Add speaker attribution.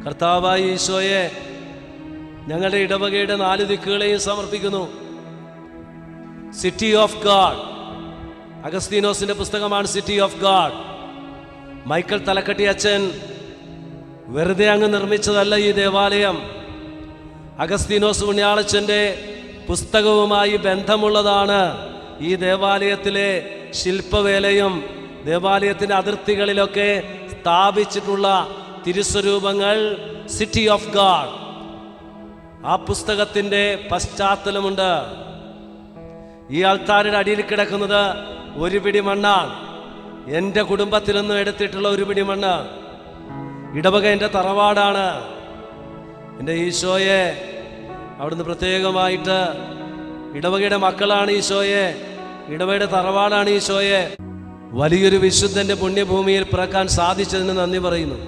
Speaker 1: കർത്താവായ ഈശോയെ, ഞങ്ങളുടെ ഇടവകയുടെ 4 ദിക്കുകളെയും സമർപ്പിക്കുന്നു. സിറ്റി ഓഫ് ഗാഡ്, അഗസ്തീനോസിന്റെ പുസ്തകമാണ് സിറ്റി ഓഫ് ഗാഡ്. മൈക്കൽ തലക്കട്ടി അച്ഛൻ വെറുതെ അങ്ങ് നിർമ്മിച്ചതല്ല ഈ ദേവാലയം. അഗസ്തീനോസ് പുണ്യാളച്ചൻ്റെ പുസ്തകവുമായി ബന്ധമുള്ളതാണ് ഈ ദേവാലയത്തിലെ ശില്പവേലയും ദേവാലയത്തിൻ്റെ അതിർത്തികളിലൊക്കെ സ്ഥാപിച്ചിട്ടുള്ള തിരുസ്വരൂപങ്ങൾ. സിറ്റി ഓഫ് ഗാഡ്, ആ പുസ്തകത്തിൻ്റെ പശ്ചാത്തലമുണ്ട്. ഈ ആൾത്താരുടെ അടിയിൽ കിടക്കുന്നത് ഒരു പിടി മണ്ണാണ്. എൻ്റെ കുടുംബത്തിൽ നിന്നും എടുത്തിട്ടുള്ള ഒരു പിടി മണ്ണ്. ഇടവക എൻ്റെ തറവാടാണ്. എൻ്റെ ഈശോയെ, അവിടുന്ന് പ്രത്യേകമായിട്ട് ഇടവകയുടെ മക്കളാണ് ഈശോയെ, ഇടവകയുടെ തറവാടാണ് ഈശോയെ. വലിയൊരു വിശുദ്ധൻ്റെ പുണ്യഭൂമിയിൽ പിറക്കാൻ സാധിച്ചതിന് നന്ദി പറയുന്നു.